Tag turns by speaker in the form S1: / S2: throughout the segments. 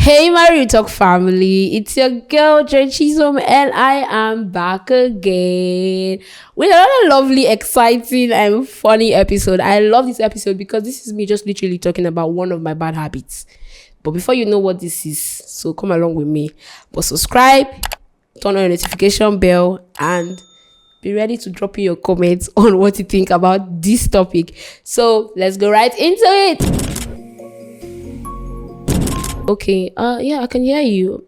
S1: Hey, my Real Talk family, it's your girl, Chisom, and I am back again with another lovely, exciting, and funny episode. I love this episode because this is me just literally talking about one of my bad habits. But before you know what this is, so come along with me. But subscribe, turn on your notification bell, and be ready to drop in your comments on what you think about this topic. So let's go right into it. Okay, yeah, I can hear you.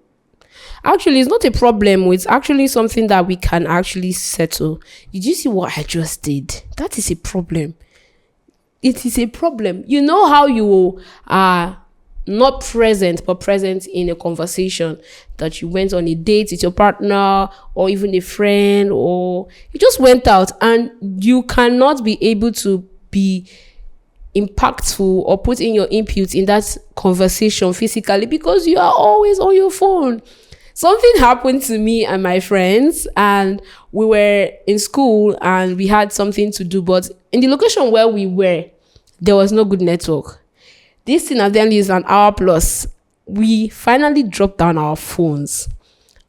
S1: Actually, it's not a problem. It's actually something that we can actually settle. Did you see what I just did? That is a problem. It is a problem. You know how you are not present, but present in a conversation, that you went on a date with your partner or even a friend, or you just went out and you cannot be able to be impactful or put in your input in that conversation physically because you are always on your phone. Something happened to me and my friends, and we were in school and we had something to do, but in the location where we were, there was no good network. This thing at the end is an hour plus. We finally dropped down our phones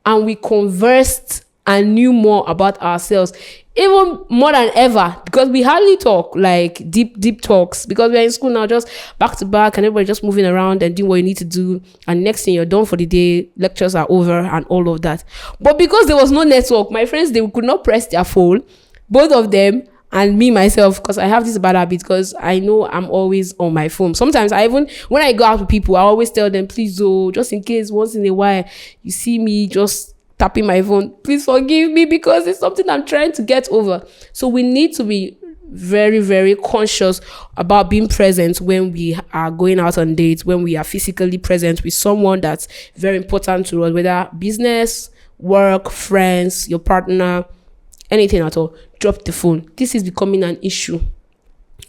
S1: and we conversed and knew more about ourselves, even more than ever, because we hardly talk like deep talks, because we're in school now, just back to back, and everybody just moving around and doing what you need to do, and next thing you're done for the day, lectures are over and all of that. But because there was no network, my friends, they could not press their phone, both of them and me myself, because I have this bad habit, because I know I'm always on my phone. Sometimes I even, when I go out with people, I always tell them, please, just in case once in a while you see me just tapping my phone, please forgive me, because it's something I'm trying to get over. So we need to be very, very conscious about being present when we are going out on dates, when we are physically present with someone that's very important to us, whether business, work, friends, your partner, anything at all. Drop the phone. This is becoming an issue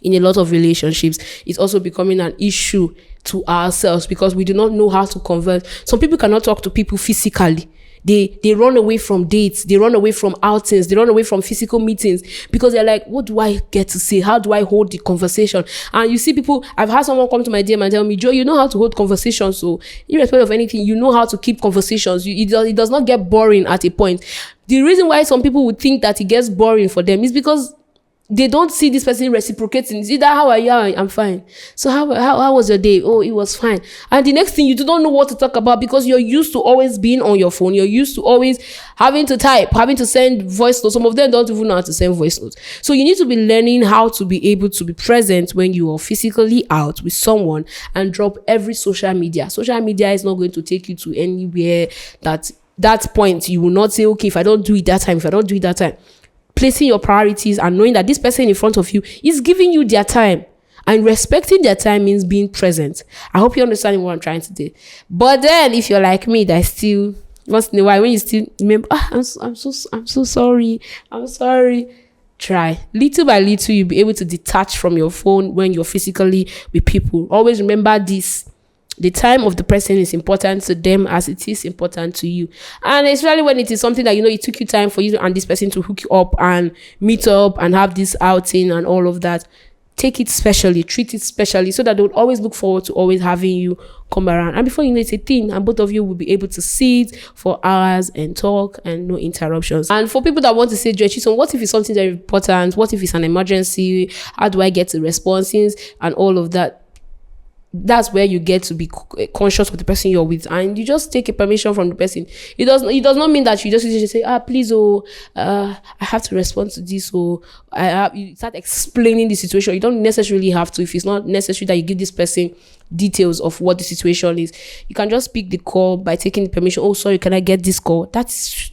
S1: in a lot of relationships. It's also becoming an issue to ourselves because we do not know how to converse. Some people cannot talk to people physically. They run away from dates, they run away from outings, they run away from physical meetings because they're like, what do I get to say? How do I hold the conversation? And you see people, I've had someone come to my DM and tell me, Joe, you know how to hold conversations. So irrespective of anything, you know how to keep conversations. It does not get boring at a point. The reason why some people would think that it gets boring for them is because they don't see this person reciprocating. It's either, how are you? I'm fine. So how was your day? Oh, it was fine. And the next thing, you don't know what to talk about because you're used to always being on your phone. You're used to always having to type, having to send voice notes. Some of them don't even know how to send voice notes. So you need to be learning how to be able to be present when you are physically out with someone, and drop every social media. Social media is not going to take you to anywhere. That point, you will not say, okay, if I don't do it that time. Placing your priorities and knowing that this person in front of you is giving you their time, and respecting their time means being present. I hope you're understanding what I'm trying to do. But then if you're like me, that still once in a while, when you still remember, I'm so sorry, try little by little, you'll be able to detach from your phone when you're physically with people. Always remember this: the time of the person is important to them as it is important to you. And especially when it is something that, it took you time for you and this person to hook you up and meet up and have this outing and all of that. Take it specially, treat it specially, so that they would always look forward to always having you come around. And before you know, it's a thing, and both of you will be able to sit for hours and talk and no interruptions. And for people that want to say, so what if it's something very important? What if it's an emergency? How do I get the responses and all of that? That's where you get to be conscious of the person you're with, and you just take a permission from the person. It does not mean that you just say, please, I have to respond to this, or you start explaining the situation. You don't necessarily have to. If it's not necessary that you give this person details of what the situation is, you can just pick the call by taking the permission. Oh, sorry, can I get this call? That's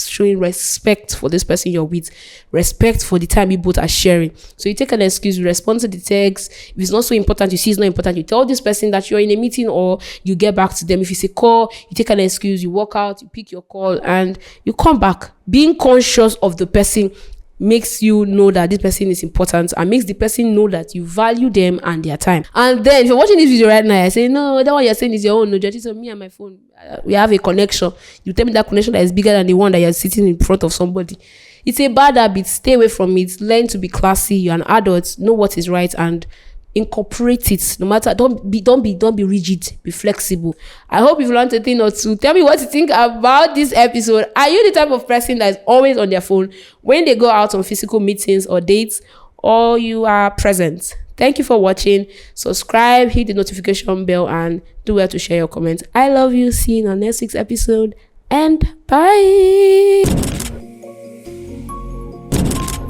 S1: showing respect for this person you're with, respect for the time you both are sharing. So you take an excuse, you respond to the text. If it's not so important, you see it's not important, you tell this person that you're in a meeting, or you get back to them. If it's a call, you take an excuse, you walk out, you pick your call, and you come back. Being conscious of the person makes you know that this person is important, and makes the person know that you value them and their time. And then if you're watching this video right now, I say, no, that one you're saying is your own. No, just me and my phone, we have a connection. You tell me that connection that is bigger than the one that you're sitting in front of somebody. It's a bad habit. Stay away from it. Learn to be classy. You're an adult. Know what is right, and incorporate it. No matter, don't be rigid, be flexible. I hope you've learned a thing or two. Tell me what you think about this episode. Are you the type of person that is always on their phone when they go out on physical meetings or dates, or you are present? Thank you for watching. Subscribe, hit the notification bell, and do well to share your comments. I love you. See you in our next week's episode, and bye.